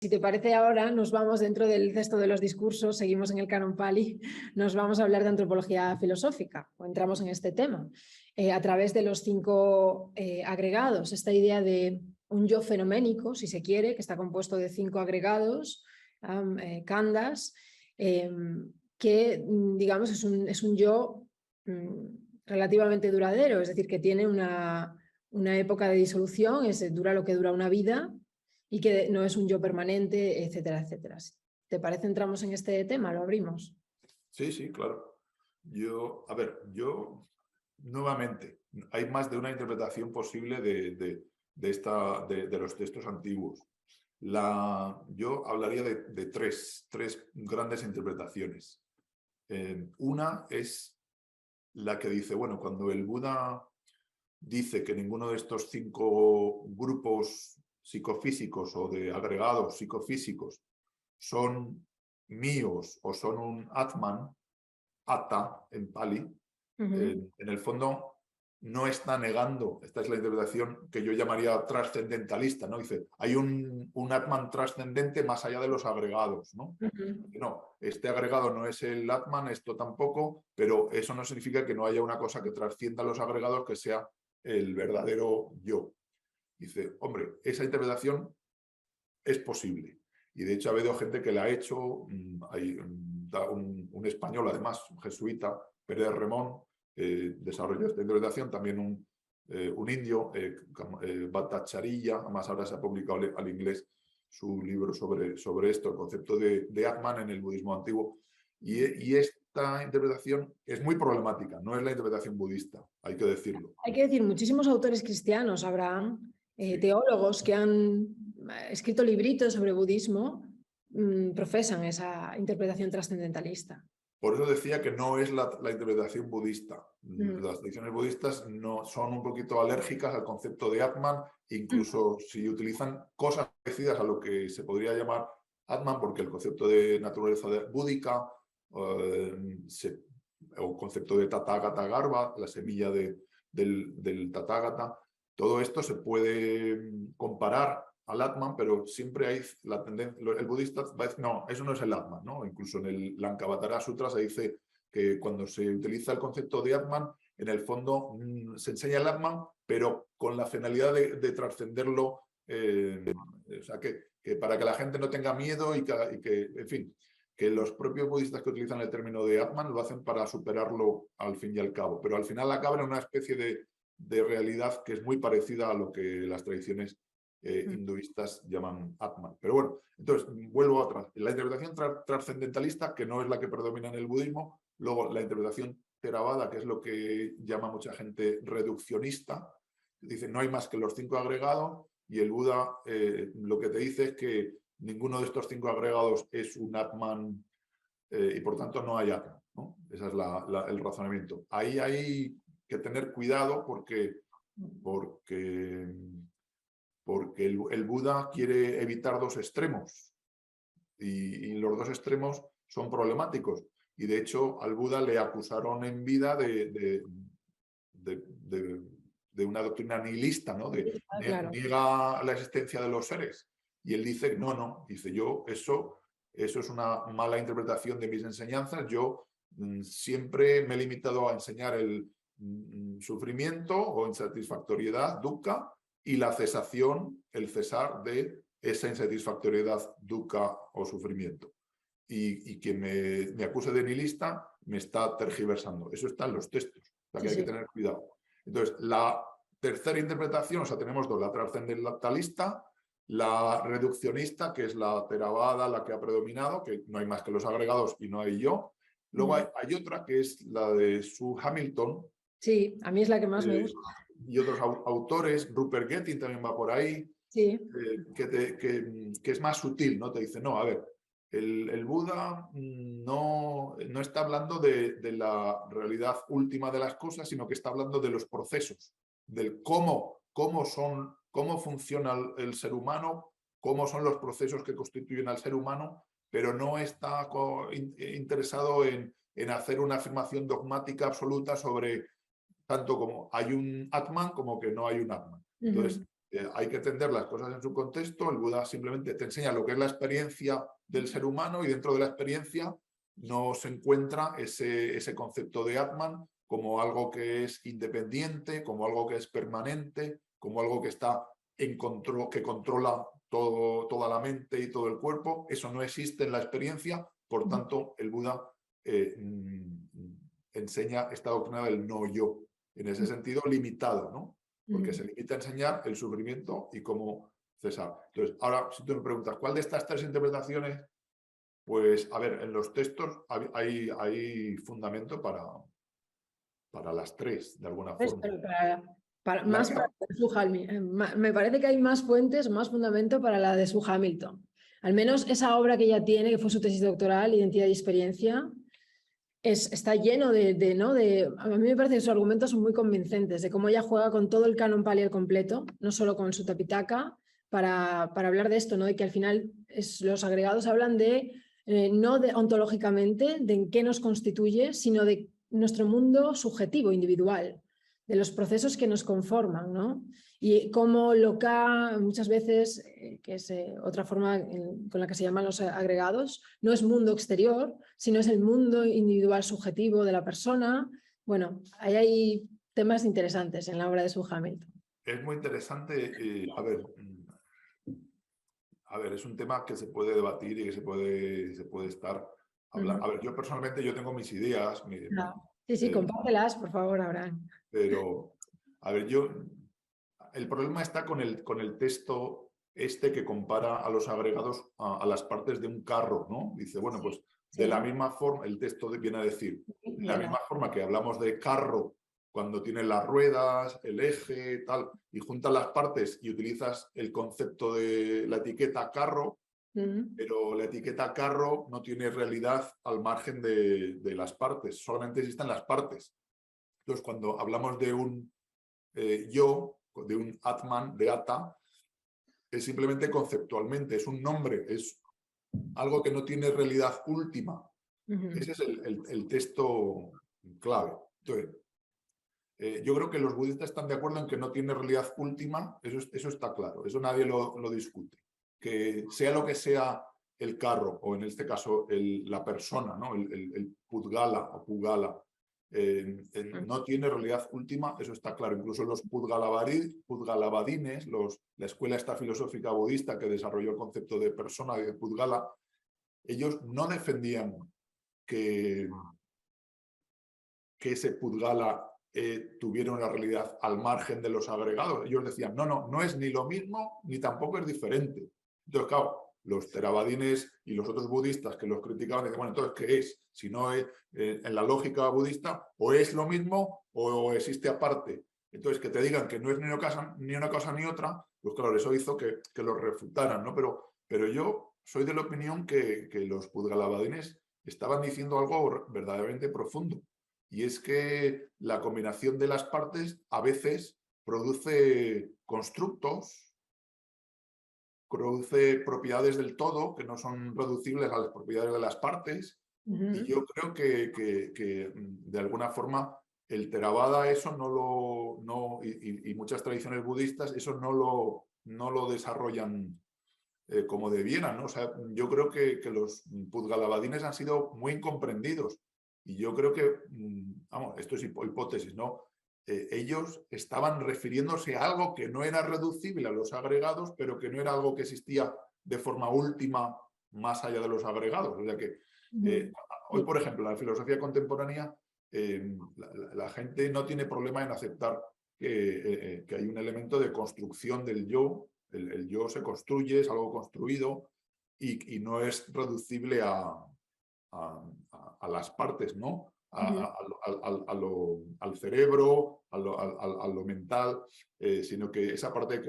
Si te parece ahora, nos vamos dentro del cesto de los discursos, seguimos en el Canon Pali, nos vamos a hablar de antropología filosófica, o entramos en este tema, a través de los 5 agregados, esta idea de un yo fenoménico, si se quiere, que está compuesto de 5 agregados, khandhas, que digamos es un yo relativamente duradero, es decir, que tiene una época de disolución, dura lo que dura una vida, y que no es un yo permanente, etcétera, etcétera. ¿Te parece entramos en este tema? ¿Lo abrimos? Sí, sí, claro. Yo nuevamente, hay más de una interpretación posible de los textos antiguos. Yo hablaría de tres grandes interpretaciones. Una es la que dice, bueno, cuando el Buda dice que ninguno de estos 5 grupos psicofísicos o de agregados psicofísicos son míos o son un Atman, Atta en Pali, en el fondo no está negando, esta es la interpretación que yo llamaría trascendentalista, ¿no? Dice, hay un Atman trascendente más allá de los agregados, ¿no? No, este agregado no es el Atman, esto tampoco, pero eso no significa que no haya una cosa que trascienda los agregados que sea el verdadero yo. Dice, hombre, esa interpretación es posible. Y de hecho ha habido gente que la ha hecho, hay un español además, un jesuita, Pérez Remón, desarrolló esta interpretación, también un indio, Bhattacharya, además ahora se ha publicado al inglés su libro sobre esto, el concepto de Atman en el budismo antiguo. Y esta interpretación es muy problemática, no es la interpretación budista, hay que decirlo. Hay que decir, muchísimos autores cristianos, Abraham, teólogos que han escrito libritos sobre budismo, profesan esa interpretación trascendentalista. Por eso decía que no es la interpretación budista. Las tradiciones budistas no, son un poquito alérgicas al concepto de Atman, incluso si utilizan cosas parecidas a lo que se podría llamar Atman, porque el concepto de naturaleza búdica, o concepto de Tathagata Garbha, la semilla del Tathagata, todo esto se puede comparar al Atman, pero siempre hay la tendencia, el budista va a decir, no, eso no es el Atman, ¿no? Incluso en el Lankavatara Sutra se dice que cuando se utiliza el concepto de Atman, en el fondo se enseña el Atman, pero con la finalidad de trascenderlo, o sea, que para que la gente no tenga miedo y que, en fin, que los propios budistas que utilizan el término de Atman lo hacen para superarlo al fin y al cabo, pero al final acaba en una especie de realidad que es muy parecida a lo que las tradiciones hinduistas llaman Atman. Pero bueno, entonces vuelvo atrás. La interpretación trascendentalista, que no es la que predomina en el budismo, luego la interpretación Theravada, que es lo que llama mucha gente reduccionista, dice no hay más que los 5 agregados y el Buda lo que te dice es que ninguno de estos 5 agregados es un Atman y por tanto no hay Atman, ¿no? Ese es el razonamiento. Ahí hay que tener cuidado porque el Buda quiere evitar 2 extremos y los 2 extremos son problemáticos. Y de hecho al Buda le acusaron en vida de una doctrina nihilista, ¿no? Claro. Niega la existencia de los seres. Y él dice, no, dice yo, eso es una mala interpretación de mis enseñanzas. Yo siempre me he limitado a enseñar el sufrimiento o insatisfactoriedad, dukkha, y la cesación, el cesar de esa insatisfactoriedad, dukkha o sufrimiento. Y quien me acuse de nihilista me está tergiversando. Eso está en los textos, o sea que hay que tener cuidado. Entonces, la tercera interpretación, o sea, tenemos 2, la trascendentalista, la reduccionista, que es la Theravada, la que ha predominado, que no hay más que los agregados y no hay yo. Luego hay otra que es la de Sue Hamilton. Sí, a mí es la que más me gusta. Y otros autores, Rupert Getting también va por ahí, sí. que es más sutil, ¿no? Te dice, no, a ver, el Buda no está hablando de la realidad última de las cosas, sino que está hablando de los procesos, del cómo funciona el ser humano, cómo son los procesos que constituyen al ser humano, pero no está interesado en hacer una afirmación dogmática absoluta sobre tanto como hay un Atman como que no hay un Atman. Entonces, hay que entender las cosas en su contexto. El Buda simplemente te enseña lo que es la experiencia del ser humano, y dentro de la experiencia no se encuentra ese concepto de Atman como algo que es independiente, como algo que es permanente, como algo que está en control, que controla toda la mente y todo el cuerpo. Eso no existe en la experiencia. Por tanto, el Buda enseña esta doctrina del no yo, en ese sentido limitado, ¿no? Porque se limita a enseñar el sufrimiento y cómo cesar. Entonces, ahora, si tú me preguntas, ¿cuál de estas tres interpretaciones? Pues, a ver, en los textos hay fundamento para las tres, de alguna forma. Más para me parece que hay más fuentes, más fundamento para la de Sue Hamilton. Al menos esa obra que ella tiene, que fue su tesis doctoral, Identidad y Experiencia, está lleno ¿no? A mí me parece que sus argumentos son muy convincentes, de cómo ella juega con todo el canon Pali al completo, no solo con su Tapitaka, para hablar de esto, ¿no? De que al final los agregados hablan no ontológicamente, de en qué nos constituye, sino de nuestro mundo subjetivo, individual, de los procesos que nos conforman, ¿no? Y cómo Loka muchas veces, que es otra forma con la que se llaman los agregados, no es mundo exterior, sino es el mundo individual subjetivo de la persona. Bueno, ahí hay temas interesantes en la obra de Sue Hamilton. Es muy interesante. A ver, es un tema que se puede debatir y que se puede estar hablando. A ver, yo personalmente tengo mis ideas. Sí, compártelas, por favor, Abraham. Pero, a ver, el problema está con el texto que compara a los agregados a las partes de un carro, ¿no? Dice, bueno, pues de la misma forma, el texto viene a decir, de la misma forma que hablamos de carro cuando tiene las ruedas, el eje, tal, y juntas las partes y utilizas el concepto de la etiqueta carro, pero la etiqueta carro no tiene realidad al margen de las partes, solamente existen las partes. Entonces, cuando hablamos de un yo, de un Atman, de Ata, es simplemente conceptualmente, es un nombre, es algo que no tiene realidad última. Ese es el texto clave. Entonces, yo creo que los budistas están de acuerdo en que no tiene realidad última, eso está claro, eso nadie lo discute. Que sea lo que sea el carro, o en este caso la persona, ¿no? el Pudgala o Pugala, no tiene realidad última, eso está claro. Incluso los Pudgalavadines, la escuela esta filosófica budista que desarrolló el concepto de persona de Pudgala, ellos no defendían que ese Pudgala tuviera una realidad al margen de los agregados. Ellos decían, no es ni lo mismo ni tampoco es diferente. Entonces, claro, los Theravadines y los otros budistas que los criticaban decían, bueno, entonces, ¿qué es? Si no es, en la lógica budista, o es lo mismo o existe aparte. Entonces, que te digan que no es ni una cosa ni otra, pues claro, eso hizo que los refutaran, ¿no? Pero yo soy de la opinión que los Pudgalavadines estaban diciendo algo verdaderamente profundo. Y es que la combinación de las partes a veces produce constructos, produce propiedades del todo que no son reducibles a las propiedades de las partes. Y yo creo que de alguna forma el Theravada eso y muchas tradiciones budistas eso no lo desarrollan como debieran, ¿no? O sea, yo creo que los Pudgalavadines han sido muy incomprendidos. Y yo creo que, vamos, esto es hipótesis, ¿no? Ellos estaban refiriéndose a algo que no era reducible a los agregados, pero que no era algo que existía de forma última más allá de los agregados. O sea que hoy, por ejemplo, en la filosofía contemporánea, la gente no tiene problema en aceptar que hay un elemento de construcción del yo. El yo se construye, es algo construido y no es reducible a las partes, ¿no? Al cerebro, a lo mental, sino que esa parte,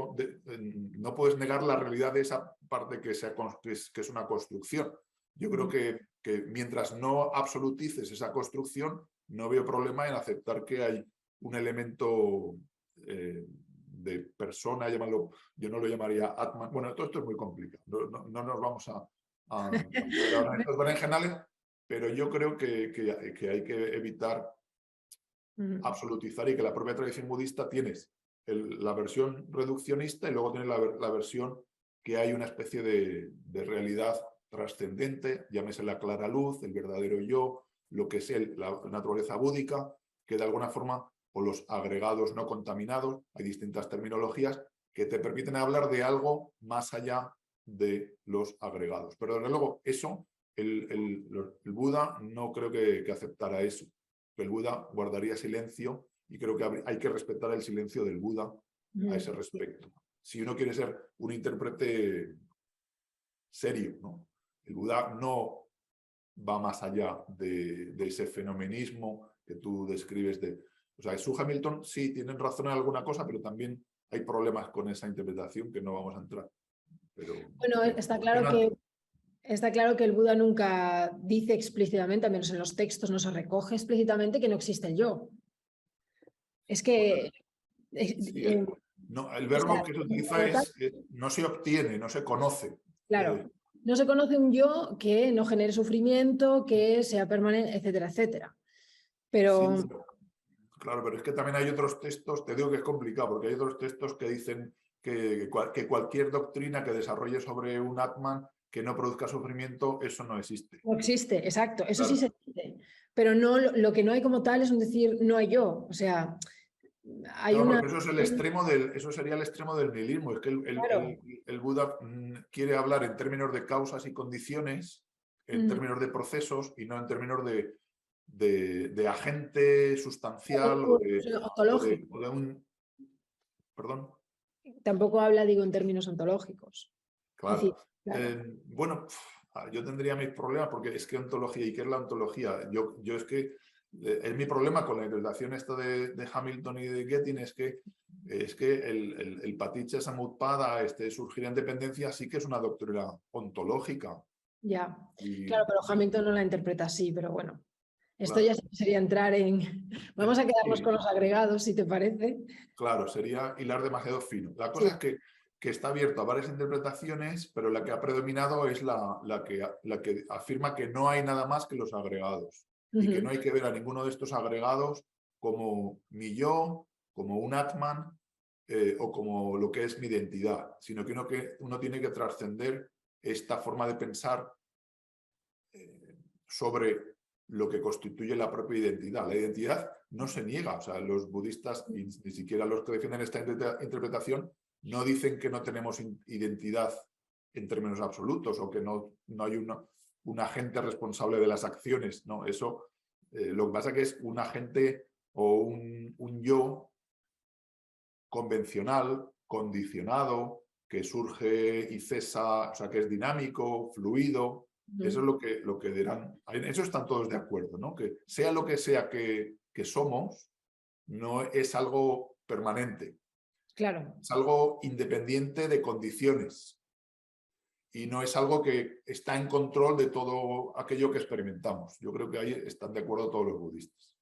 no puedes negar la realidad de esa parte que es una construcción. Yo creo que mientras no absolutices esa construcción, no veo problema en aceptar que hay un elemento de persona, llamarlo, yo no lo llamaría Atman. Bueno, todo esto es muy complicado, no nos vamos a meter ahora en estos berenjenales, pero yo creo que hay que evitar absolutizar y que la propia tradición budista tienes la versión reduccionista y luego tienes la versión que hay una especie de realidad trascendente, llámese la clara luz, el verdadero yo, lo que es la naturaleza búdica, que de alguna forma, o los agregados no contaminados, hay distintas terminologías que te permiten hablar de algo más allá de los agregados. Pero desde luego, eso, el Buda no creo que aceptara eso. El Buda guardaría silencio y creo que hay que respetar el silencio del Buda a ese respecto. Si uno quiere ser un intérprete serio, ¿no? El Buda no va más allá de ese fenomenismo que tú describes O sea, Sue Hamilton sí tienen razón en alguna cosa, pero también hay problemas con esa interpretación que no vamos a entrar. Pero, bueno, está claro que el Buda nunca dice explícitamente, al menos en los textos no se recoge explícitamente que no existe el yo. Es que... sí, no, el verbo que se utiliza es no se obtiene, no se conoce. Claro, no se conoce un yo que no genere sufrimiento, que sea permanente, etcétera, etcétera. Pero... Sí, claro, pero es que también hay otros textos, te digo que es complicado, porque hay otros textos que dicen que cualquier doctrina que desarrolle sobre un Atman que no produzca sufrimiento, eso no existe. No existe, exacto, eso Claro. sí se dice, pero no, lo que no hay como tal es un decir no hay yo, o sea, hay Claro, una... porque eso sería el extremo del nihilismo, es que Claro. el Buda quiere hablar en términos de causas y condiciones, en términos de procesos y no en términos de agente sustancial Ontológico. o de un... Perdón. Tampoco habla, digo, en términos ontológicos. Es decir, Claro. claro. Bueno, yo tendría mis problemas porque es que ontología, ¿y qué es la ontología? Yo es que es mi problema con la interpretación esta de Hamilton y de Getting es que el Paticca Samutpada, surgir en dependencia, sí que es una doctrina ontológica. Ya, Y, claro, pero Hamilton no la interpreta así, pero bueno, esto ya claro, sería entrar en... Vamos a quedarnos con sí, los agregados, si te parece. claro, sería hilar demasiado fino. La cosa Sí. es que está abierto a varias interpretaciones, pero la que ha predominado es la que afirma que no hay nada más que los agregados y que no hay que ver a ninguno de estos agregados como mi yo, como un Atman o como lo que es mi identidad, sino que uno tiene que trascender esta forma de pensar sobre lo que constituye la propia identidad. La identidad no se niega, o sea, los budistas, y ni siquiera los que defienden esta interpretación, no dicen que no tenemos identidad en términos absolutos o que no hay un agente responsable de las acciones. No, eso lo que pasa que es un agente o un yo convencional, condicionado, que surge y cesa, o sea, que es dinámico, fluido. Eso es lo que dirán. En eso están todos de acuerdo, ¿no? Que sea lo que sea que somos, no es algo permanente. Claro. Es algo independiente de condiciones. Y no es algo que está en control de todo aquello que experimentamos. Yo creo que ahí están de acuerdo todos los budistas.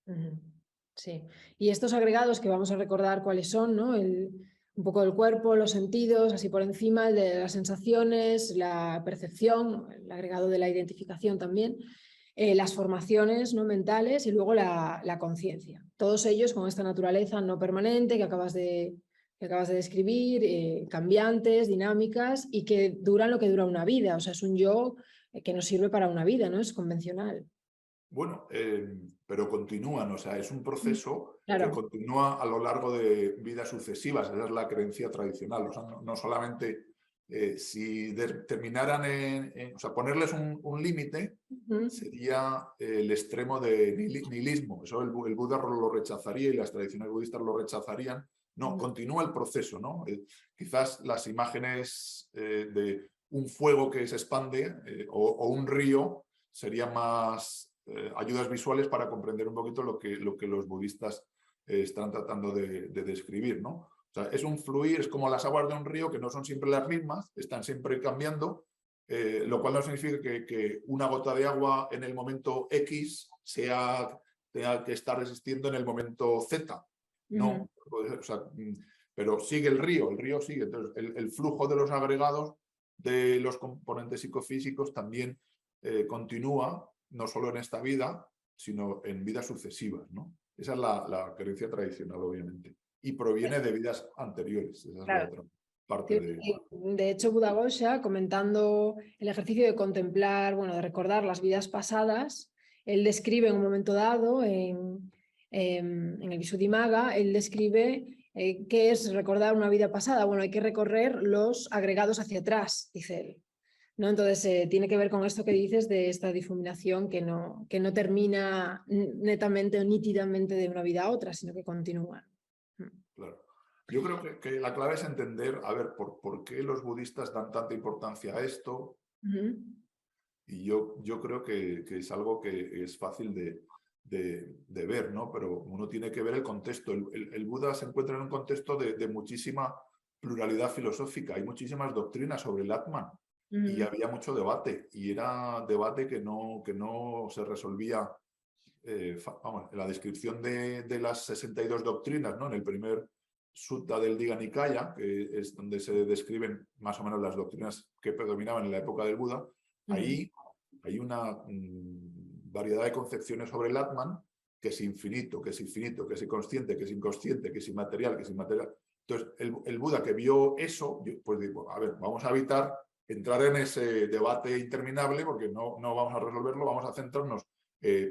Sí. Y estos agregados que vamos a recordar cuáles son, ¿no? Un poco el cuerpo, los sentidos, así por encima, el de las sensaciones, la percepción, el agregado de la identificación también, las formaciones, ¿no? Mentales y luego la conciencia. Todos ellos con esta naturaleza no permanente que acabas de describir, cambiantes, dinámicas y que duran lo que dura una vida. O sea, es un yo que nos sirve para una vida, ¿no? Es convencional. Bueno, pero continúan, o sea, es un proceso que Claro. continúa a lo largo de vidas sucesivas, esa es la creencia tradicional, o sea, no solamente si terminaran o sea, ponerles un límite sería el extremo de nihilismo, eso el Buda lo rechazaría y las tradiciones budistas lo rechazarían. No, continúa el proceso, ¿no? Quizás las imágenes de un fuego que se expande o un río serían más ayudas visuales para comprender un poquito lo que los budistas están tratando de describir, ¿no? O sea, es un fluir, es como las aguas de un río que no son siempre las mismas, están siempre cambiando, lo cual no significa que una gota de agua en el momento X tenga que estar existiendo en el momento Z. No, o sea, pero sigue el río sigue. Entonces, el flujo de los agregados de los componentes psicofísicos también continúa, no solo en esta vida, sino en vidas sucesivas, ¿no? Esa es la creencia tradicional, obviamente. y proviene de vidas anteriores. Esa es Claro. la otra parte de... De hecho, Buddhaghosa, comentando el ejercicio de contemplar, bueno, de recordar las vidas pasadas, él describe en un momento dado, en el Visuddhimagga, él describe qué es recordar una vida pasada. Bueno, hay que recorrer los agregados hacia atrás, dice él, ¿no? Entonces, tiene que ver con esto que dices de esta difuminación que no termina netamente o nítidamente de una vida a otra, sino que continúa. Claro. Yo creo que la clave es entender, a ver, por qué los budistas dan tanta importancia a esto. Y yo creo que es algo que es fácil de ver, ¿no? Pero uno tiene que ver el contexto. El Buda se encuentra en un contexto de muchísima pluralidad filosófica. Hay muchísimas doctrinas sobre el Atman y había mucho debate. Y era debate que no se resolvía. Vamos, en la descripción de las 62 doctrinas, ¿no? En el primer sutta del Digha Nikaya, que es donde se describen más o menos las doctrinas que predominaban en la época del Buda, ahí hay una variedad de concepciones sobre el Atman, que es infinito, que es infinito, que es inconsciente, que es inconsciente, que es inmaterial, que es inmaterial. Entonces, el Buda que vio eso, pues digo, a ver, vamos a evitar entrar en ese debate interminable porque no vamos a resolverlo, vamos a centrarnos.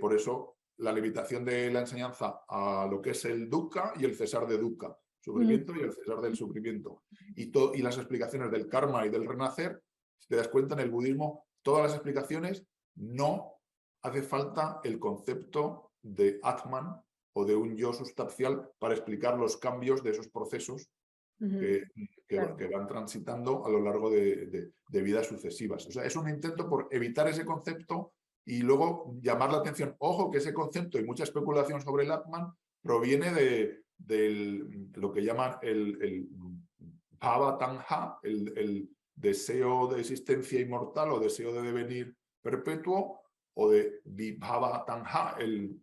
Por eso la limitación de la enseñanza a lo que es el dukkha y el cesar de dukkha, sufrimiento y el cesar del sufrimiento. Y las explicaciones del karma y del renacer, si te das cuenta, en el budismo, todas las explicaciones no hace falta el concepto de Atman o de un yo sustancial para explicar los cambios de esos procesos que van transitando a lo largo de vidas sucesivas. O sea, es un intento por evitar ese concepto y luego llamar la atención. Ojo que ese concepto y mucha especulación sobre el Atman proviene de lo que llaman el Bhava Tanha, el deseo de existencia inmortal o deseo de devenir perpetuo, o de Vibhava Tanha, el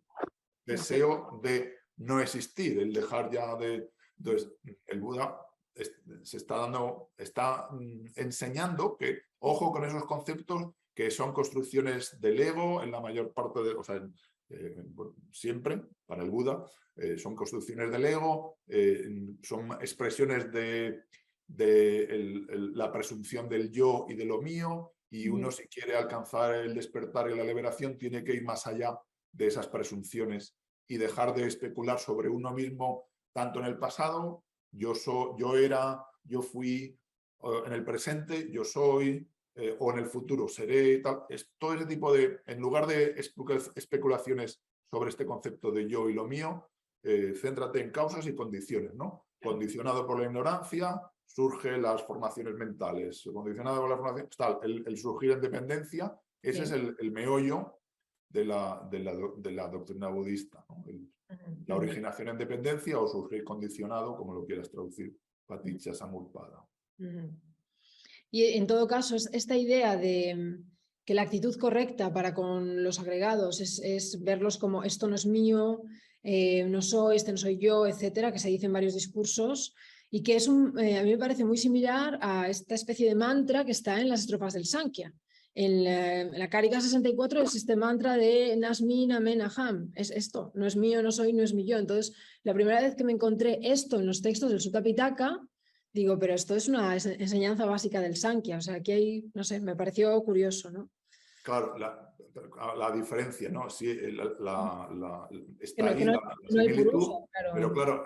deseo de no existir, el dejar ya de... Entonces, el Buda se está enseñando que, ojo con esos conceptos que son construcciones del ego en la mayor parte de... O sea, siempre, para el Buda, son construcciones del ego, son expresiones de la presunción del yo y de lo mío, y uno si quiere alcanzar el despertar y la liberación tiene que ir más allá de esas presunciones y dejar de especular sobre uno mismo, tanto en el pasado, yo fui, en el presente, yo soy, o en el futuro seré, tal. Todo ese tipo de, en lugar de especulaciones sobre este concepto de yo y lo mío, céntrate en causas y condiciones, ¿no? Condicionado por la ignorancia, surgen las formaciones mentales. Condicionado por la formación, tal, el surgir en dependencia, ese es el meollo de la doctrina budista, ¿no? La originación en dependencia o surgir condicionado, como lo quieras traducir, paticca samutpada. Y en todo caso, esta idea de que la actitud correcta para con los agregados es verlos como esto no es mío, no soy, este no soy yo, etcétera, que se dice en varios discursos, y que es a mí me parece muy similar a esta especie de mantra que está en las estrofas del Sankhya. En la Karika 64 es este mantra de Nasmi Namen Aham, es esto, no es mío, no soy, no es mi yo. Entonces, la primera vez que me encontré esto en los textos del Sutta Pitaka, digo, pero esto es una enseñanza básica del Sankhya, o sea, aquí hay, no sé, me pareció curioso, ¿no? Claro, la diferencia, ¿no? Sí, está Que ahí la no hay similitud, purusha, claro. pero claro,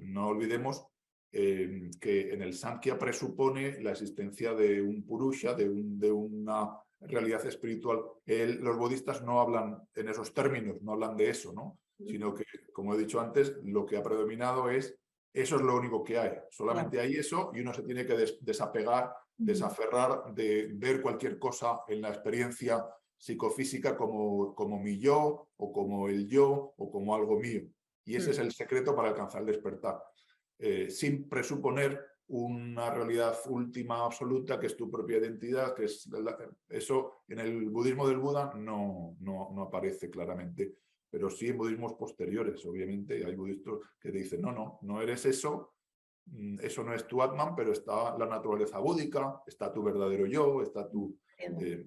no olvidemos que en el Samkhya presupone la existencia de un purusha, de una realidad espiritual. Los budistas no hablan en esos términos, no hablan de eso, ¿no? Sino que, como he dicho antes, lo que ha predominado es eso es lo único que hay. Solamente hay eso y uno se tiene que desapegar, desaferrar de ver cualquier cosa en la experiencia psicofísica como mi yo o como el yo o como algo mío. Y ese es el secreto para alcanzar el despertar. Sin presuponer una realidad última, absoluta, que es tu propia identidad, que es eso en el budismo del Buda no aparece claramente. Pero sí en budismos posteriores, obviamente, hay budistas que te dicen, no eres eso, eso no es tu Atman, pero está la naturaleza búdica, está tu verdadero yo, está tu...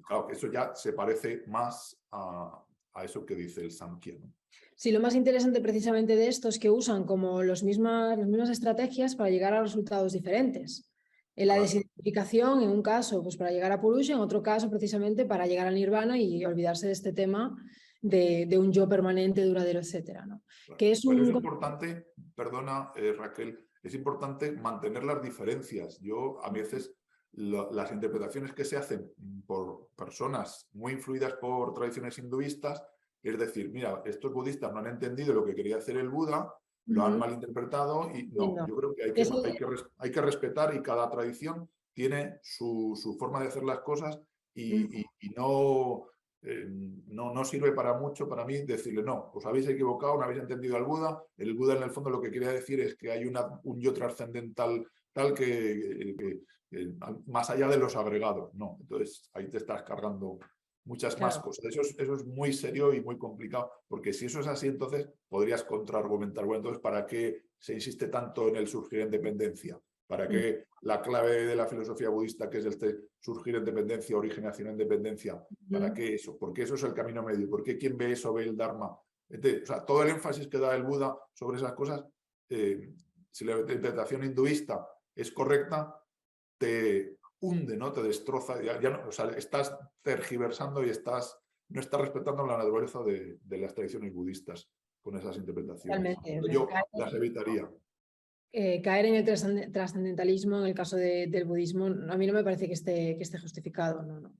claro, eso ya se parece más a eso que dice el Samkhya, ¿no? Sí, lo más interesante precisamente de esto es que usan como las mismas estrategias para llegar a resultados diferentes. En la Claro. desidentificación, en un caso, pues para llegar a Purusha, en otro caso, precisamente para llegar al Nirvana y olvidarse de este tema de un yo permanente, duradero, etcétera, ¿no? Claro. Que es Pero es un... importante, perdona Raquel, es importante mantener las diferencias. Yo a veces las interpretaciones que se hacen por personas muy influidas por tradiciones hinduistas, es decir, mira, estos budistas no han entendido lo que quería hacer el Buda, lo han malinterpretado y no, No. yo creo que Eso- hay que respetar y cada tradición tiene su forma de hacer las cosas y no no sirve para mucho para mí decirle, no, os habéis equivocado, no habéis entendido al Buda. El Buda en el fondo lo que quería decir es que hay un yo trascendental tal que más allá de los agregados. No, entonces ahí te estás cargando muchas más Claro. cosas. Eso es muy serio y muy complicado, porque si eso es así, entonces podrías contraargumentar, bueno, entonces, ¿para qué se insiste tanto en el surgir en dependencia? ¿Para qué la clave de la filosofía budista, que es este surgir en dependencia, originación en dependencia, ¿para qué eso? Porque eso es el camino medio. ¿Por qué quien ve eso ve el Dharma? O sea, todo el énfasis que da el Buda sobre esas cosas, si la interpretación hinduista es correcta, te hunde, ¿no? Te destroza. Ya no, o sea, estás tergiversando y no estás respetando la naturaleza de las tradiciones budistas con esas interpretaciones. Totalmente. O sea, Yo las evitaría. caer en el trascendentalismo en el caso del budismo, a mí no me parece que esté justificado, no, no.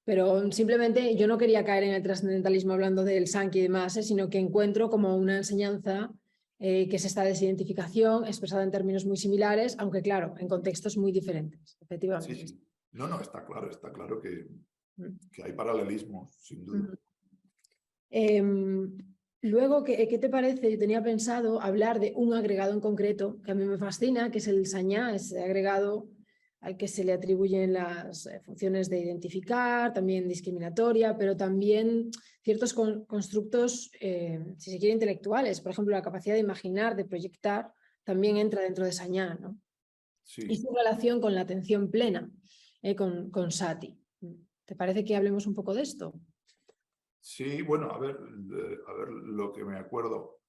Pero simplemente yo no quería caer en el trascendentalismo hablando del Sankhya y demás, sino que encuentro como una enseñanza que es esta desidentificación expresada en términos muy similares, aunque claro, en contextos muy diferentes, Sí, efectivamente. sí. No, está claro que hay paralelismos, sin duda. Luego, ¿qué te parece? Yo tenía pensado hablar de un agregado en concreto que a mí me fascina, que es el sañá, ese agregado al que se le atribuyen las funciones de identificar, también discriminatoria, pero también ciertos constructos, si se quiere, intelectuales. Por ejemplo, la capacidad de imaginar, de proyectar, también entra dentro de sañá, ¿no? Y Sí. su relación con la atención plena, con sati. ¿Te parece que hablemos un poco de esto? Sí, bueno, a ver lo que me acuerdo.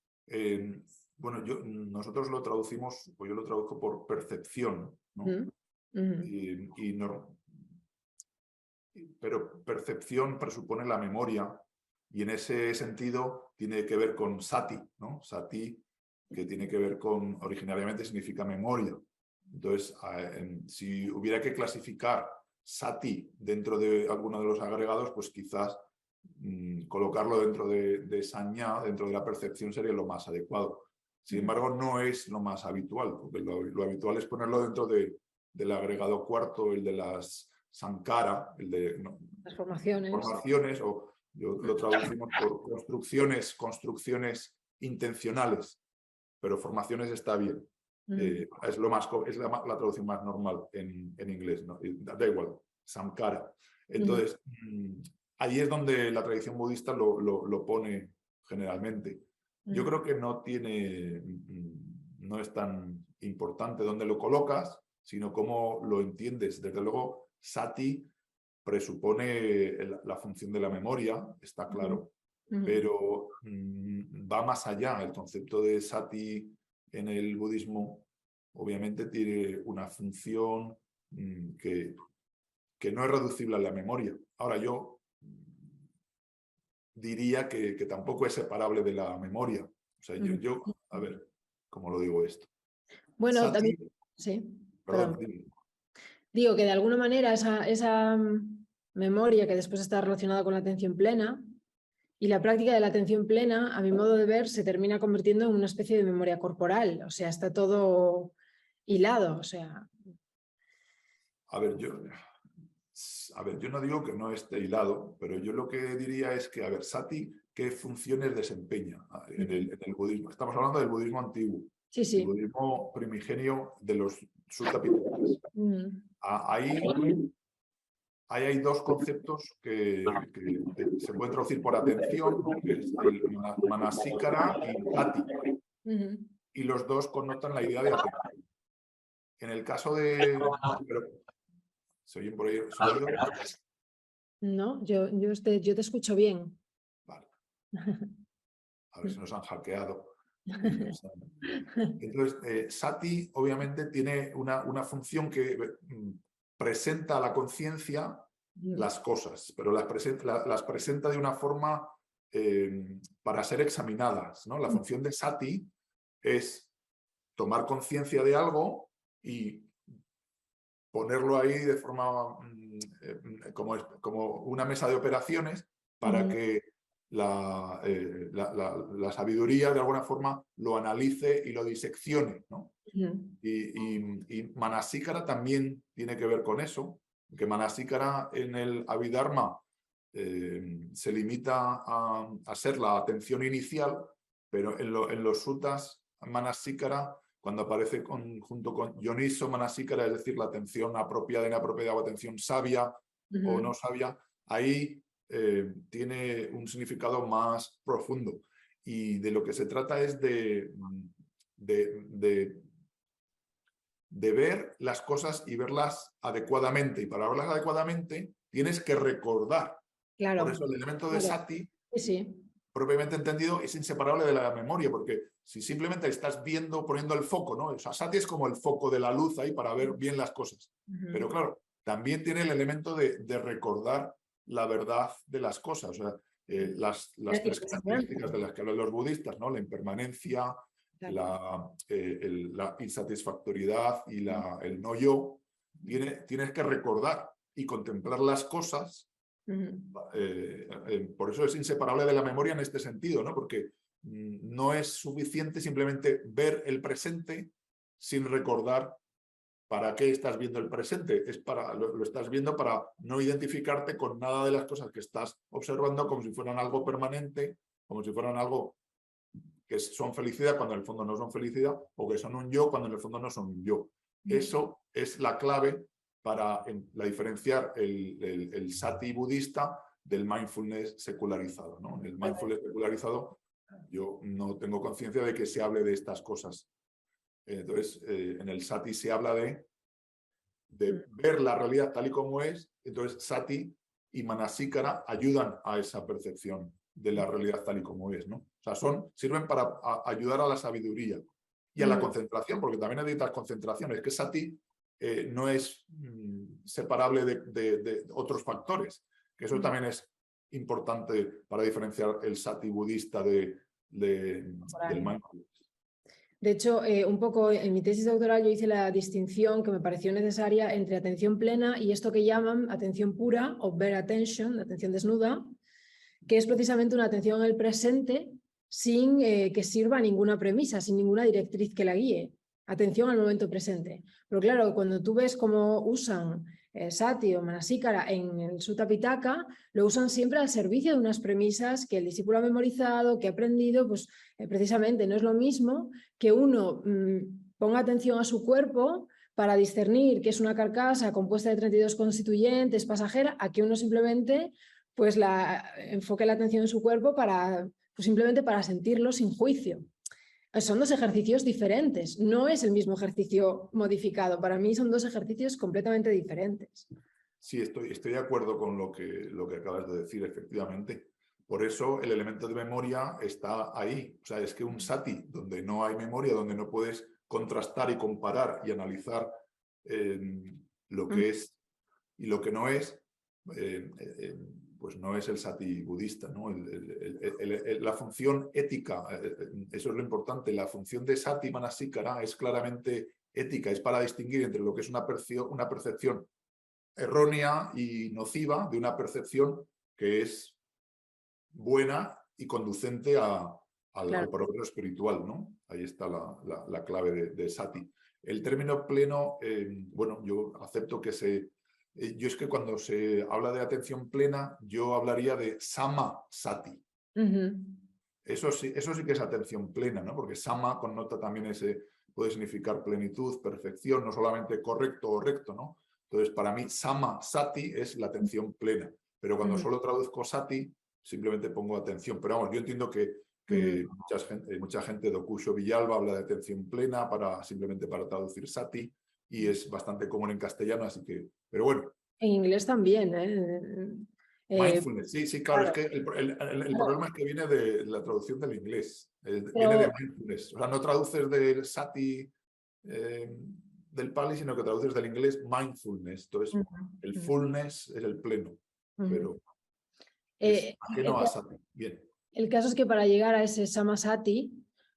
Bueno, nosotros lo traducimos, pues yo lo traduzco por percepción, ¿no? Y pero percepción presupone la memoria y en ese sentido tiene que ver con sati, ¿no? Sati, que tiene que ver con, originariamente significa memoria. Entonces, si hubiera que clasificar sati dentro de alguno de los agregados, pues quizás colocarlo dentro de sañá, dentro de la percepción, sería lo más adecuado. Sin embargo, no es lo más habitual, porque lo habitual es ponerlo dentro del agregado cuarto, el de las sankara, el de Las formaciones. formaciones, o lo traducimos por construcciones intencionales, pero formaciones está bien. Es la traducción más normal en inglés, ¿no? Da igual, sankara. Entonces, ahí es donde la tradición budista lo pone generalmente. Yo creo que no es tan importante dónde lo colocas, sino cómo lo entiendes. Desde luego, sati presupone la función de la memoria, está claro, pero va más allá. El concepto de sati en el budismo obviamente tiene una función que no es reducible a la memoria. Ahora yo diría que tampoco es separable de la memoria. O sea, a ver, ¿cómo lo digo esto? Bueno, también, Sati, sí, perdón, perdón. dime. Digo que de alguna manera esa memoria que después está relacionada con la atención plena y la práctica de la atención plena, a mi modo de ver, se termina convirtiendo en una especie de memoria corporal. O sea, está todo hilado. O sea, A ver, yo no digo que no esté hilado, pero yo lo que diría es que, a ver, sati, ¿qué funciones desempeña en el budismo? Estamos hablando del budismo antiguo, sí, el sí. budismo primigenio de los Sutta Pitakaras. Ahí hay dos conceptos que se pueden traducir por atención, ¿no? Que es el manasíkara y sati, y los dos connotan la idea de atención. En el caso de... ¿Se oyen por ahí sonidos? No, yo te escucho bien. Vale. A ver si nos han hackeado. Entonces, Sati obviamente tiene una función que presenta a la conciencia las cosas, pero las presenta de una forma para ser examinadas, ¿no? La función de Sati es tomar conciencia de algo y ponerlo ahí de forma como una mesa de operaciones para que la sabiduría de alguna forma lo analice y lo diseccione, ¿no? Y Manasícara también tiene que ver con eso, que Manasícara en el Abhidharma se limita a ser la atención inicial, pero en los suttas Manasícara, cuando aparece junto con Yoniso Manasícara, es decir, la atención apropiada, inapropiada o atención sabia o no sabia, ahí tiene un significado más profundo. Y de lo que se trata es de ver las cosas y verlas adecuadamente. Y para verlas adecuadamente tienes que recordar. Claro. Por eso el elemento de Sati, propiamente entendido, es inseparable de la memoria, porque si simplemente estás viendo, poniendo el foco, ¿no? O sea, Sati es como el foco de la luz ahí para ver bien las cosas. Pero claro, también tiene el elemento de recordar la verdad de las cosas. O sea, las tres características de las que hablan los budistas, ¿no? La impermanencia, la insatisfactoriedad y el no yo, tienes que recordar y contemplar las cosas. Por eso es inseparable de la memoria en este sentido, ¿no? Porque no es suficiente simplemente ver el presente sin recordar para qué estás viendo el presente. Lo estás viendo para no identificarte con nada de las cosas que estás observando como si fueran algo permanente, como si fueran algo que son felicidad cuando en el fondo no son felicidad, o que son un yo cuando en el fondo no son un yo. Eso es la clave para diferenciar el sati budista del mindfulness secularizado, ¿no? En el mindfulness secularizado yo no tengo conciencia de que se hable de estas cosas. Entonces, en el sati se habla de ver la realidad tal y como es. Entonces, sati y manasícara ayudan a esa percepción de la realidad tal y como es, ¿no? O sea, sirven para ayudar a la sabiduría y a la concentración, porque también necesitas concentración. Es que Sati no es separable de otros factores, que eso también es importante para diferenciar el Sati budista del mindfulness. De hecho, un poco en mi tesis doctoral yo hice la distinción que me pareció necesaria entre atención plena y esto que llaman atención pura o bare attention, atención desnuda, que es precisamente una atención al presente sin que sirva a ninguna premisa, sin ninguna directriz que la guíe. Atención al momento presente. Pero claro, cuando tú ves cómo usan Sati o Manasícara en el Sutta Pitaka, lo usan siempre al servicio de unas premisas que el discípulo ha memorizado, que ha aprendido, pues precisamente no es lo mismo que uno ponga atención a su cuerpo para discernir que es una carcasa compuesta de 32 constituyentes, pasajera, a que uno simplemente pues enfoque la atención en su cuerpo pues simplemente para sentirlo sin juicio. Son dos ejercicios diferentes, no es el mismo ejercicio modificado. Para mí son dos ejercicios completamente diferentes. Sí, estoy de acuerdo con lo que acabas de decir, efectivamente. Por eso el elemento de memoria está ahí. O sea, es que un sati donde no hay memoria, donde no puedes contrastar y comparar y analizar lo que es y lo que no es, pues no es el sati budista, ¿no? La función ética, eso es lo importante, la función de sati manasícara es claramente ética, es para distinguir entre lo que es una percepción errónea y nociva de una percepción que es buena y conducente al progreso espiritual, ¿no? Ahí está la clave de sati. El término pleno, bueno, yo acepto que yo es que cuando se habla de atención plena, yo hablaría de sama sati. Eso sí que es atención plena, ¿no? Porque sama connota también puede significar plenitud, perfección, no solamente correcto o recto, ¿no? Entonces, para mí, sama sati es la atención plena. Pero cuando solo traduzco sati, simplemente pongo atención. Pero vamos, yo entiendo que mucha gente, Dokusho Villalba, habla de atención plena simplemente para traducir sati, y es bastante común en castellano, así que, pero bueno. En inglés también, Mindfulness, sí, sí, claro, es Claro, que el claro, problema es que viene de la traducción del inglés, viene de pero, mindfulness, o sea, no traduces del Sati eh, del Pali, sino que traduces del inglés mindfulness, entonces ujú, el ujú, fullness es el pleno, ujú. pero es Eh, el, ajeno a ca- Sati, bien, el caso es que para llegar a ese samasati,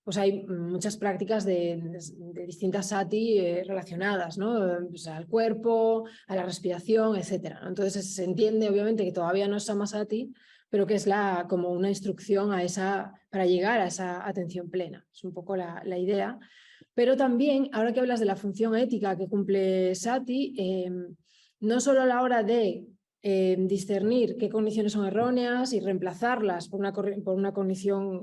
pues hay muchas prácticas de distintas sati relacionadas, ¿no? Pues al cuerpo, a la respiración, etcétera. Entonces se entiende obviamente que todavía no es samasati, pero que es como una instrucción para llegar a esa atención plena. Es un poco la idea. Pero también, ahora que hablas de la función ética que cumple Sati, no solo a la hora de discernir qué cogniciones son erróneas y reemplazarlas por una cognición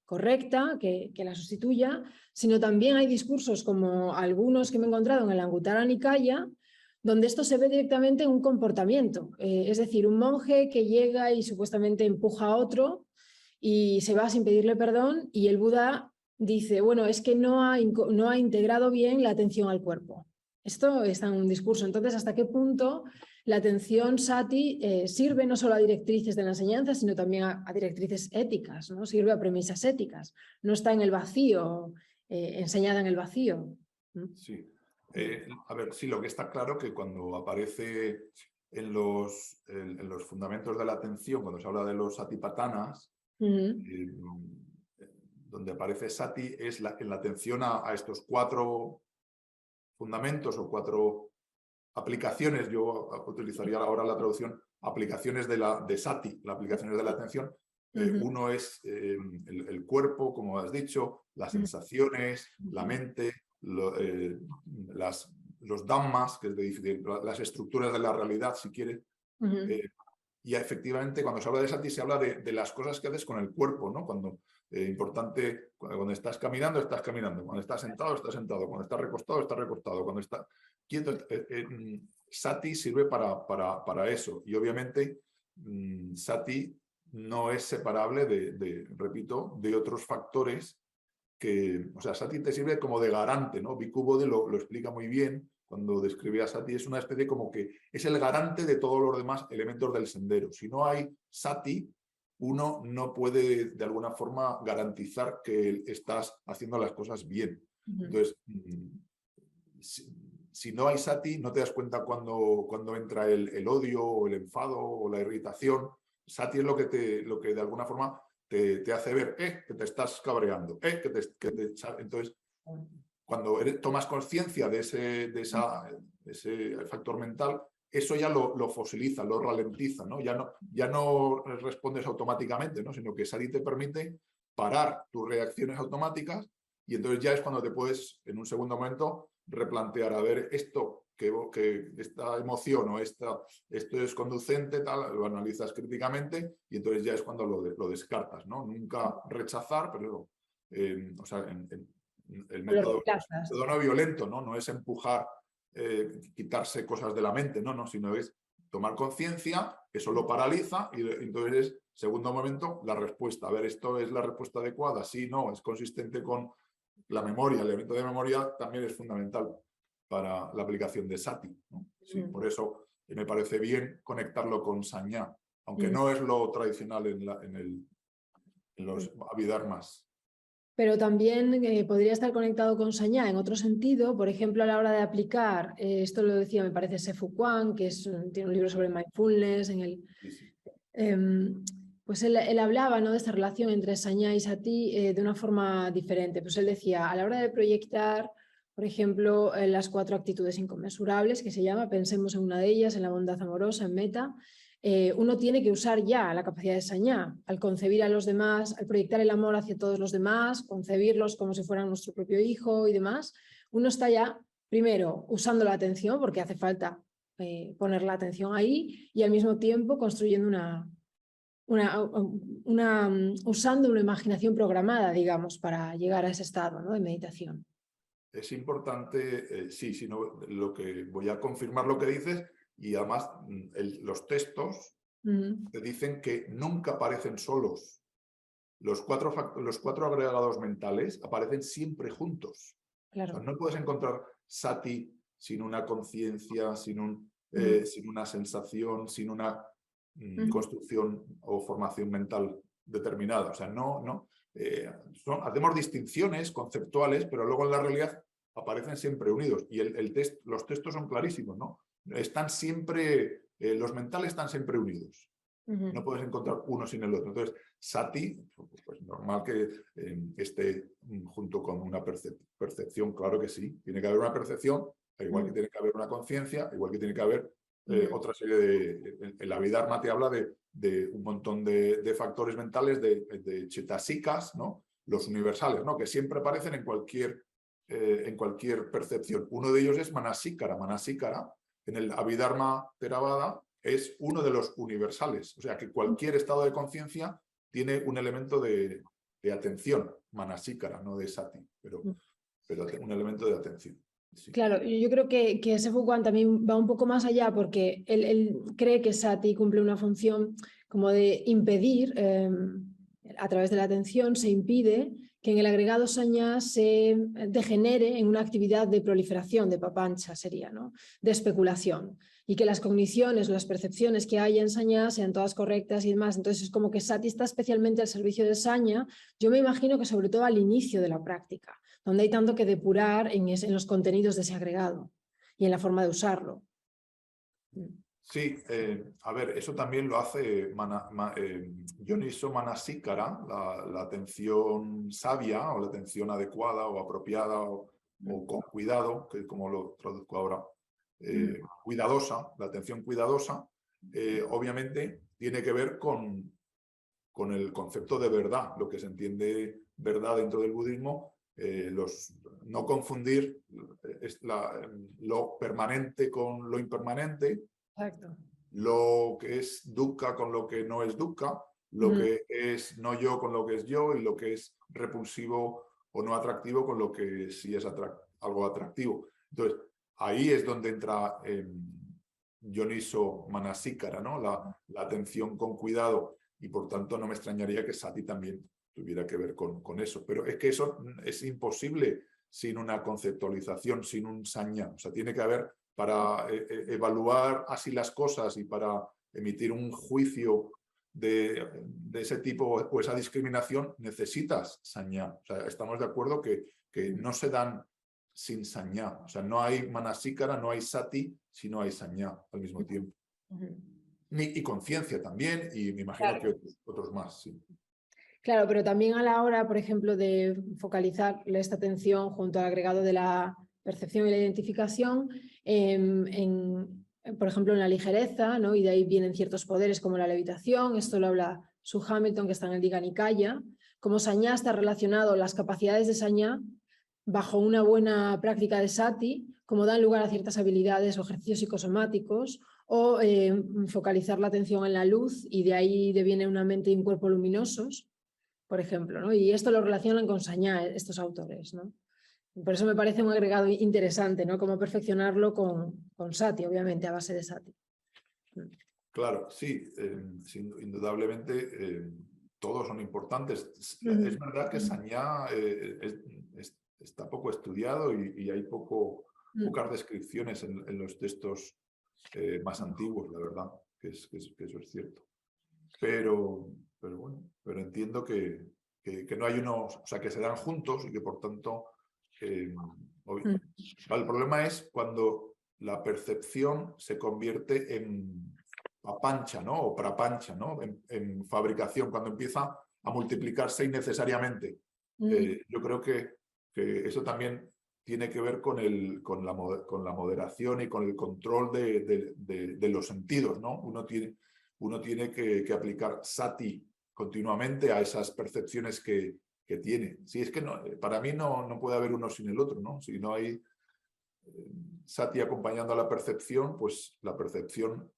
correcta que la sustituya, sino también hay discursos como algunos que me he encontrado en el Anguttara Nikaya, donde esto se ve directamente en un comportamiento. Es decir, un monje que llega y supuestamente empuja a otro y se va sin pedirle perdón y el Buda dice, bueno, es que no ha integrado bien la atención al cuerpo. Esto está en un discurso. Entonces, ¿hasta qué punto la atención sati sirve no solo a directrices de la enseñanza, sino también a directrices éticas, ¿no? Sirve a premisas éticas. No está en el vacío, enseñada en el vacío. sí. A ver, sí, lo que está claro que cuando aparece en los fundamentos de la atención, cuando se habla de los satipathanas, eh, donde aparece sati es en la atención a estos 4 fundamentos o 4 aplicaciones. Yo utilizaría ahora la traducción aplicaciones de sati, las aplicaciones de la atención. Uno es el cuerpo, como has dicho, las sensaciones, la mente, los dhammas, que es las estructuras de la realidad, si quieres. Y efectivamente, cuando se habla de sati, se habla de las cosas que haces con el cuerpo, ¿no? Cuando estás caminando, estás caminando. Cuando estás sentado, estás sentado. Cuando estás recostado, estás recostado. Cuando estás quieto, sati sirve para eso. Y obviamente, sati no es separable repito, de otros factores o sea, sati te sirve como de garante, ¿no? Bhikkhu Bodhi lo explica muy bien cuando describe a sati, es una especie como que es el garante de todos los demás elementos del sendero. Si no hay sati, uno no puede de alguna forma garantizar que estás haciendo las cosas bien. Entonces, si no hay sati, no te das cuenta cuando entra el odio o el enfado o la irritación. Sati es lo que de alguna forma te hace ver que te estás cabreando, entonces, cuando tomas conciencia de ese factor mental, eso ya lo fosiliza, lo ralentiza, ¿no? Ya no respondes automáticamente, ¿no? Sino que Sati te permite parar tus reacciones automáticas y entonces ya es cuando te puedes, en un segundo momento, replantear, a ver, que esta emoción o esto es conducente, tal, lo analizas críticamente y entonces ya es cuando lo descartas, ¿no? Nunca rechazar, pero o sea, el Lo método reemplazas. no violento, ¿no? No es empujar, quitarse cosas de la mente, no, sino es tomar conciencia, eso lo paraliza y entonces es, segundo momento, la respuesta. A ver, ¿esto es la respuesta adecuada? Sí, no, es consistente con la memoria. El elemento de memoria también es fundamental para la aplicación de sati, ¿no? Sí, por eso me parece bien conectarlo con sañá, aunque no es lo tradicional en los abhidharmas. Pero también podría estar conectado con Sañá en otro sentido, por ejemplo, a la hora de aplicar, esto lo decía, me parece Sefu Kwan, que tiene un libro sobre mindfulness, Sí, sí. pues él hablaba, ¿no?, de esta relación entre Sañá y Sati de una forma diferente. Pues él decía, a la hora de proyectar, por ejemplo, las 4 actitudes inconmensurables, que se llama, pensemos en una de ellas, en la bondad amorosa, en meta, uno tiene que usar ya la capacidad de sañá, al concebir a los demás, al proyectar el amor hacia todos los demás, concebirlos como si fueran nuestro propio hijo y demás. Uno está ya, primero, usando la atención, porque hace falta poner la atención ahí, y al mismo tiempo construyendo usando una imaginación programada, digamos, para llegar a ese estado, ¿no?, de meditación. Es importante, sí, sino lo que voy a confirmar lo que dices y además los textos te dicen que nunca aparecen solos. Los cuatro agregados mentales aparecen siempre juntos. Claro. O sea, no puedes encontrar sati sin una conciencia, sin una sensación, sin una... construcción o formación mental determinada. O sea, hacemos distinciones conceptuales, pero luego en la realidad aparecen siempre unidos. Y los textos son clarísimos, ¿no? Están siempre, los mentales están siempre unidos. No puedes encontrar uno sin el otro. Entonces, Sati, pues normal que esté junto con una percepción, claro que sí. Tiene que haber una percepción, igual que tiene que haber una conciencia, igual que tiene que haber otra serie de... En la Abhidharma te habla de un montón de factores mentales, de chetasikas, ¿no? Los universales, ¿no? Que siempre aparecen en cualquier percepción. Uno de ellos es Manasikara. Manasikara, en el Abhidharma Theravada, es uno de los universales. O sea, que cualquier estado de conciencia tiene un elemento de atención. Manasikara, no de sati, pero un elemento de atención. Sí. Claro, yo creo que Se-Fu Kwan también va un poco más allá porque él cree que sati cumple una función como de impedir, a través de la atención, se impide que en el agregado sañá se degenere en una actividad de proliferación, de papancha sería, ¿no? De especulación, y que las cogniciones, las percepciones que hay en sañá sean todas correctas y demás. Entonces es como que sati está especialmente al servicio de sañá, yo me imagino que sobre todo al inicio de la práctica, donde hay tanto que depurar en los contenidos de ese agregado y en la forma de usarlo. Sí, a ver, eso también lo hace Yoniso Manasikara, la atención sabia o la atención adecuada o apropiada o con cuidado, que como lo traduzco ahora, cuidadosa, la atención cuidadosa, obviamente tiene que ver con el concepto de verdad, lo que se entiende verdad dentro del budismo, no confundir lo permanente con lo impermanente. Exacto. Lo que es dukkha con lo que no es dukkha, lo que es no yo con lo que es yo y lo que es repulsivo o no atractivo con lo que sí es algo atractivo. Entonces, ahí es donde entra Yoniso Manasikara, ¿no? La atención con cuidado, y por tanto no me extrañaría que Sati también tuviera que ver con eso. Pero es que eso es imposible sin una conceptualización, sin un sañá. O sea, tiene que haber... Para evaluar así las cosas y para emitir un juicio de ese tipo o esa discriminación, necesitas sañá. O sea, estamos de acuerdo que no se dan sin sañá. O sea, no hay manasíkara, no hay sati, si no hay sañá al mismo tiempo. Y conciencia también, y me imagino que otros más, sí. Claro, pero también a la hora, por ejemplo, de focalizar esta atención junto al agregado de la percepción y la identificación, por ejemplo, en la ligereza, ¿no? Y de ahí vienen ciertos poderes como la levitación, esto lo habla Sue Hamilton, que está en el Digha Nikaya, como sañá está relacionado las capacidades de sañá bajo una buena práctica de sati, como dan lugar a ciertas habilidades o ejercicios psicosomáticos, o focalizar la atención en la luz, y de ahí deviene una mente y un cuerpo luminosos, por ejemplo, ¿no? Y esto lo relacionan con sañá estos autores, ¿no? Por eso me parece un agregado interesante, ¿no? Cómo perfeccionarlo con sati, obviamente, a base de sati. Claro, sí, indudablemente todos son importantes. Es verdad que sañá está poco estudiado y hay pocas descripciones en los textos más antiguos, la verdad, que eso es cierto. Pero bueno, pero entiendo que no hay unos, o sea, que se dan juntos y que por tanto... el problema es cuando la percepción se convierte en papancha, ¿no? O prapancha, ¿no? En fabricación, cuando empieza a multiplicarse innecesariamente. Yo creo que eso también tiene que ver con la moderación y con el control de los sentidos, ¿no? Uno tiene que aplicar sati continuamente a esas percepciones que tiene. Si es que para mí no puede haber uno sin el otro, ¿no? Si no hay sati acompañando a la percepción, pues la percepción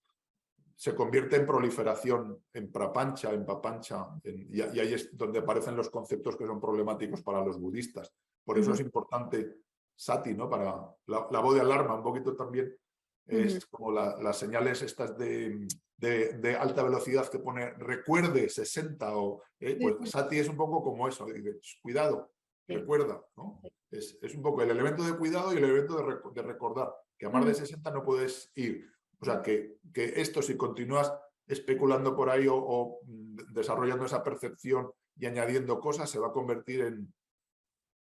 se convierte en proliferación, en prapancha, en papancha, y ahí es donde aparecen los conceptos que son problemáticos para los budistas. Por eso es importante sati, ¿no? Para la voz de alarma, un poquito también es como las señales estas de alta velocidad que pone recuerde 60 pues sati es un poco como eso, cuidado, recuerda, ¿no? Es un poco el elemento de cuidado y el elemento de recordar, que a más de 60 no puedes ir. O sea, que esto si continúas especulando por ahí o desarrollando esa percepción y añadiendo cosas, se va a convertir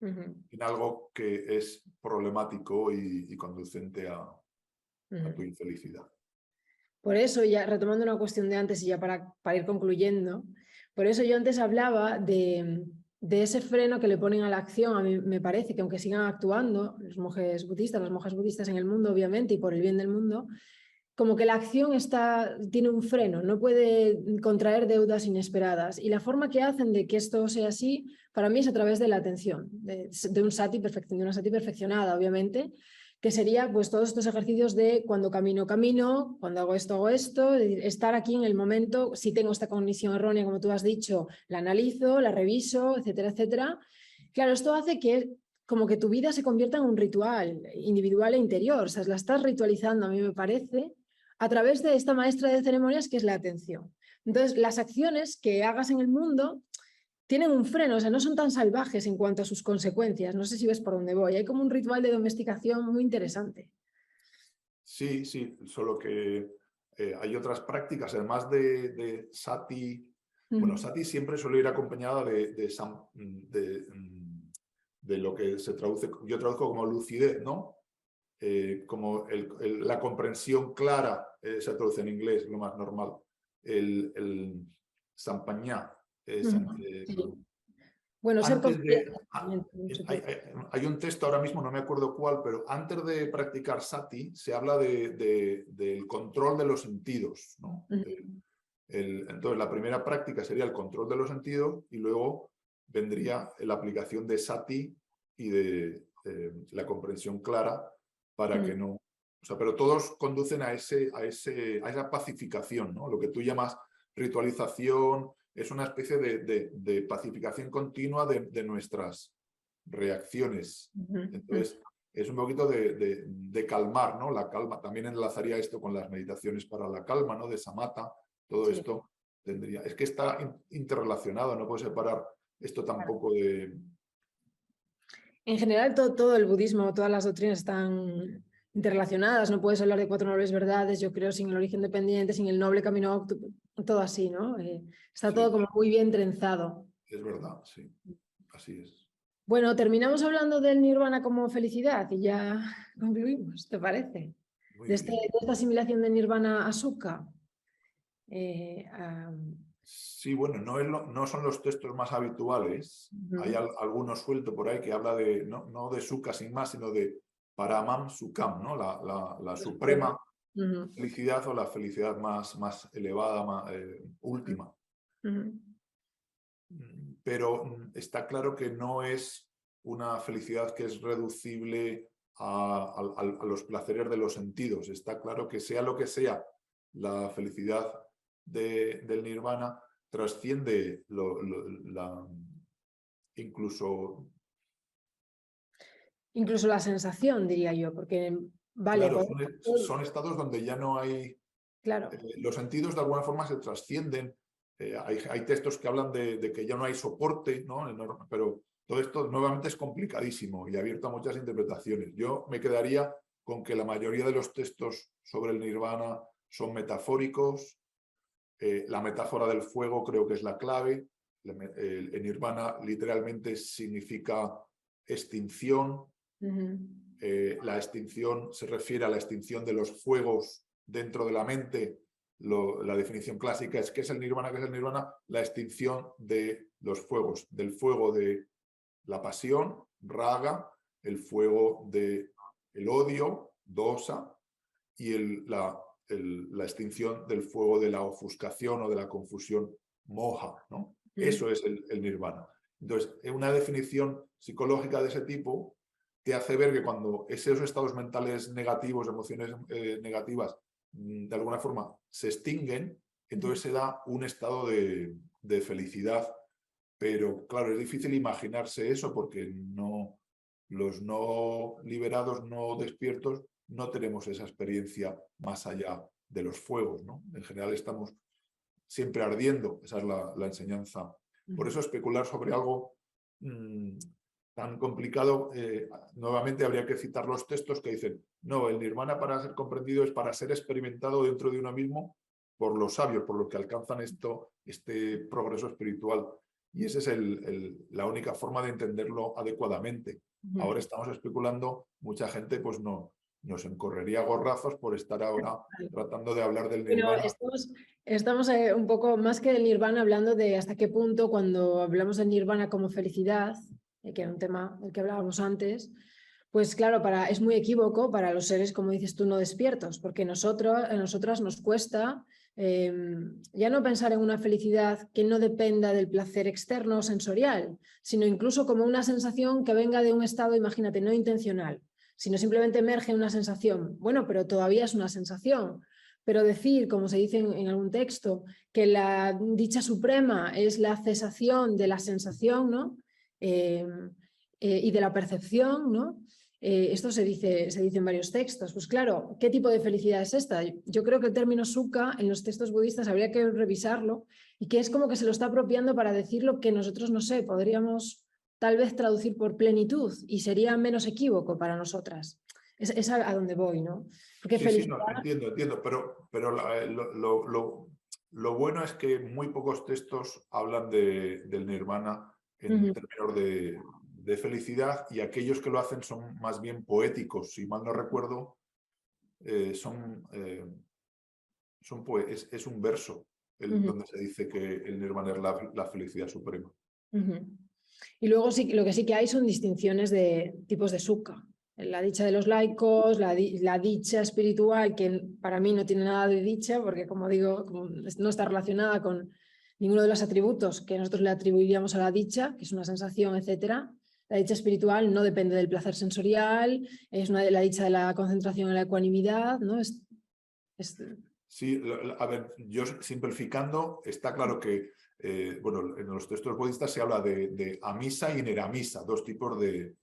en algo que es problemático y conducente a tu infelicidad. Por eso, ya retomando una cuestión de antes y ya para ir concluyendo, por eso yo antes hablaba de ese freno que le ponen a la acción. A mí me parece que aunque sigan actuando las monjas budistas en el mundo, obviamente, y por el bien del mundo, como que la acción tiene un freno, no puede contraer deudas inesperadas. Y la forma que hacen de que esto sea así, para mí es a través de la atención, de una sati perfeccionada, obviamente, que sería pues todos estos ejercicios de cuando camino, cuando hago esto, estar aquí en el momento. Si tengo esta cognición errónea, como tú has dicho, la analizo, la reviso, etcétera, etcétera. Claro, esto hace que como que tu vida se convierta en un ritual individual e interior, o sea, la estás ritualizando, a mí me parece, a través de esta maestra de ceremonias que es la atención. Entonces, las acciones que hagas en el mundo tienen un freno, o sea, no son tan salvajes en cuanto a sus consecuencias. No sé si ves por dónde voy. Hay como un ritual de domesticación muy interesante. Sí, sí, solo que hay otras prácticas, además de sati. Bueno, sati siempre suele ir acompañada de lo que se traduce, yo traduzco como lucidez, ¿no? Como la comprensión clara, se traduce en inglés, lo más normal. El sampañá. Sí. Bueno, ser Antes de, consciente. hay un texto ahora mismo, no me acuerdo cuál, pero antes de practicar sati se habla del control de los sentidos, ¿no? Entonces, la primera práctica sería el control de los sentidos y luego vendría la aplicación de sati y de la comprensión clara para que no... O sea, pero todos conducen a esa pacificación, ¿no? Lo que tú llamas ritualización es una especie de pacificación continua de nuestras reacciones. Entonces, es un poquito de calmar, ¿no? La calma. También enlazaría esto con las meditaciones para la calma, ¿no? De samatha. Todo esto tendría... Es que está interrelacionado, no puedo separar esto tampoco de... En general, todo el budismo, todas las doctrinas están interrelacionadas. No puedes hablar de 4 nobles verdades, yo creo, sin el origen dependiente, sin el noble camino, todo así, ¿no? Está todo como muy bien trenzado. Es verdad, sí. Así es. Bueno, terminamos hablando del nirvana como felicidad y ya concluimos, ¿te parece? De esta asimilación de nirvana a sukha. Sí, bueno, no son los textos más habituales. Hay alguno suelto por ahí que habla de, no de sukha sin más, sino de paramam sukham, ¿no? La suprema felicidad o la felicidad más elevada, última. Pero está claro que no es una felicidad que es reducible a los placeres de los sentidos. Está claro que sea lo que sea la felicidad del nirvana, trasciende incluso la sensación, diría yo, porque vale. Claro, son estados donde ya no hay... Claro. Los sentidos de alguna forma se trascienden. Hay textos que hablan de que ya no hay soporte, ¿no? Pero todo esto nuevamente es complicadísimo y abierto a muchas interpretaciones. Yo me quedaría con que la mayoría de los textos sobre el nirvana son metafóricos. La metáfora del fuego creo que es la clave. El nirvana literalmente significa extinción. La extinción se refiere a la extinción de los fuegos dentro de la mente. La definición clásica es ¿qué es el nirvana? ¿Qué es el nirvana? La extinción de los fuegos, del fuego de la pasión, raga, el fuego del odio, dosa, y la extinción del fuego de la ofuscación o de la confusión, moha, ¿no? Eso es el nirvana. Entonces, una definición psicológica de ese tipo te hace ver que cuando esos estados mentales negativos, emociones negativas, de alguna forma se extinguen, entonces se da un estado de felicidad. Pero claro, es difícil imaginarse eso porque los no liberados, no despiertos, no tenemos esa experiencia más allá de los fuegos, ¿no? En general estamos siempre ardiendo, esa es la enseñanza. Por eso especular sobre algo tan complicado, nuevamente habría que citar los textos que dicen, no, el nirvana para ser comprendido es para ser experimentado dentro de uno mismo por los sabios, por los que alcanzan este progreso espiritual. Y esa es la única forma de entenderlo adecuadamente. Ahora estamos especulando, mucha gente pues nos encorrería a gorrazos por estar ahora tratando de hablar del nirvana. Estamos un poco más que del nirvana hablando de hasta qué punto cuando hablamos del nirvana como felicidad, que era un tema del que hablábamos antes, pues claro, es muy equívoco para los seres, como dices tú, no despiertos, porque a nosotras nos cuesta ya no pensar en una felicidad que no dependa del placer externo o sensorial, sino incluso como una sensación que venga de un estado, imagínate, no intencional, sino simplemente emerge una sensación. Bueno, pero todavía es una sensación. Pero decir, como se dice en algún texto, que la dicha suprema es la cesación de la sensación, ¿no? Y de la percepción, ¿no? Esto se dice en varios textos. Pues claro, ¿qué tipo de felicidad es esta? Yo creo que el término sukha en los textos budistas habría que revisarlo y que es como que se lo está apropiando para decir lo que nosotros, no sé, podríamos tal vez traducir por plenitud y sería menos equívoco para nosotras. Es a donde voy, ¿no? Porque felicidad... Sí, no, entiendo, pero lo bueno es que muy pocos textos hablan del nirvana en términos de felicidad, y aquellos que lo hacen son más bien poéticos. Si mal no recuerdo, es un verso donde se dice que el nirvana es la felicidad suprema. Y luego sí, lo que sí que hay son distinciones de tipos de sukha. La dicha de los laicos, la dicha espiritual, que para mí no tiene nada de dicha, porque como digo, no está relacionada con ninguno de los atributos que nosotros le atribuiríamos a la dicha, que es una sensación, etcétera. La dicha espiritual no depende del placer sensorial, es la dicha de la concentración en la ecuanimidad, ¿no? Sí, a ver, yo simplificando, está claro que bueno, en los textos budistas se habla de amisa y neramisa, dos tipos de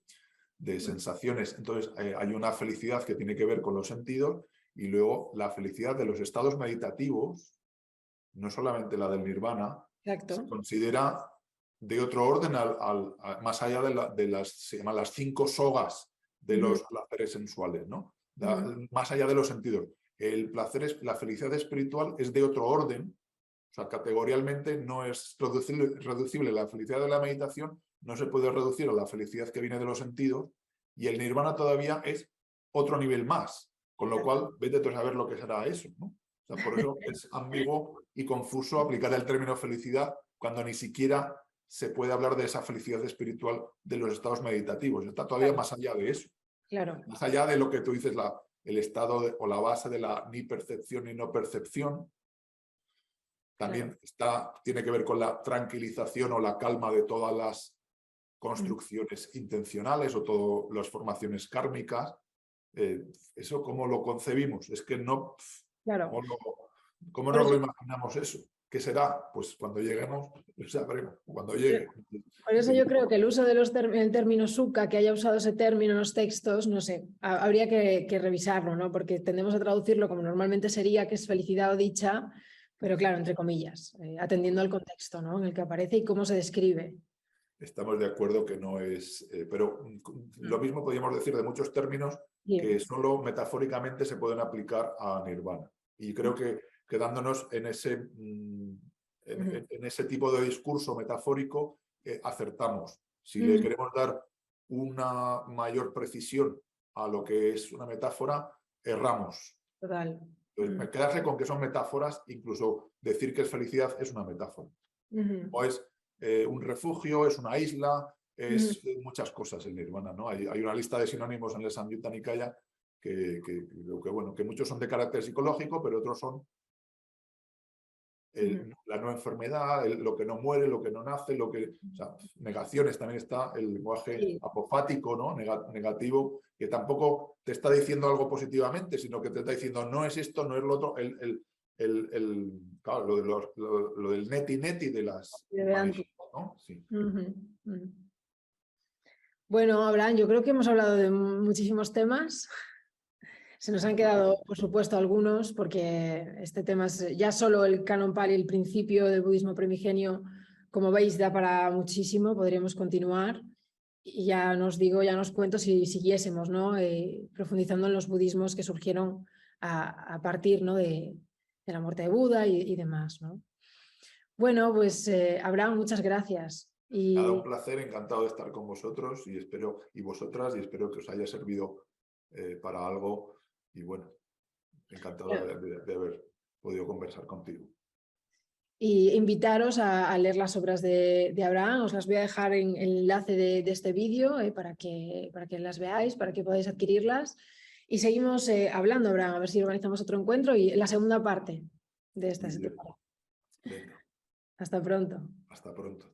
sensaciones. Entonces hay una felicidad que tiene que ver con los sentidos, y luego la felicidad de los estados meditativos, no solamente la del nirvana. Exacto. Se considera de otro orden más allá de las 5 sogas de los placeres sensuales, ¿no? Más allá de los sentidos. La felicidad espiritual es de otro orden. O sea, categorialmente no es reducible. La felicidad de la meditación no se puede reducir a la felicidad que viene de los sentidos, y el nirvana todavía es otro nivel más, con lo cual vete tú a saber lo que será eso, ¿no? O sea, por eso es ambiguo y confuso aplicar el término felicidad cuando ni siquiera se puede hablar de esa felicidad espiritual de los estados meditativos. Está todavía más allá de eso. Claro. Más allá de lo que tú dices, el estado o la base de la ni percepción ni no percepción. También tiene que ver con la tranquilización o la calma de todas las construcciones intencionales o todas las formaciones kármicas. ¿Eso cómo lo concebimos? Es que no... Claro. ¿Cómo nos lo imaginamos eso? ¿Qué será? Pues cuando lleguemos, sabremos. Cuando llegue. Por eso yo creo que el uso del término sukha, que haya usado ese término en los textos, no sé, habría que revisarlo, ¿no? Porque tendemos a traducirlo como normalmente sería, que es felicidad o dicha, pero claro, entre comillas, atendiendo al contexto, ¿no? En el que aparece y cómo se describe. Estamos de acuerdo que no es... pero lo mismo podríamos decir de muchos términos que solo metafóricamente se pueden aplicar a nirvana. Y creo que quedándonos en ese tipo de discurso metafórico, acertamos. Si le queremos dar una mayor precisión a lo que es una metáfora, erramos. Total. Entonces, quedarse con que son metáforas, incluso decir que es felicidad, es una metáfora. O es un refugio, es una isla, es muchas cosas el nirvana, ¿no? Hay una lista de sinónimos en el Samyutta Nikaya que muchos son de carácter psicológico, pero otros son la no enfermedad, lo que no muere, lo que no nace, o sea, negaciones. También está el lenguaje apofático, ¿no? Negativo, que tampoco te está diciendo algo positivamente, sino que te está diciendo no es esto, no es lo otro. Claro, lo del neti de las... ¿no? Sí. Bueno, Abraham, yo creo que hemos hablado de muchísimos temas. Se nos han quedado, por supuesto, algunos, porque este tema es ya solo el Canon Pali, el principio del budismo primigenio, como veis, da para muchísimo, podríamos continuar. Y ya nos cuento si siguiésemos, ¿no? Profundizando en los budismos que surgieron a partir, ¿no? de de la muerte de Buda y demás, ¿no? Bueno, pues Abraham, muchas gracias. Nada, un placer, encantado de estar con vosotros y vosotras, y espero que os haya servido para algo. Y bueno, encantado de haber podido conversar contigo. Y invitaros a leer las obras de Abraham. Os las voy a dejar en el enlace de este vídeo para que las veáis, para que podáis adquirirlas. Y seguimos hablando, Abraham, a ver si organizamos otro encuentro y la segunda parte de esta temporada. Venga. Hasta pronto. Hasta pronto.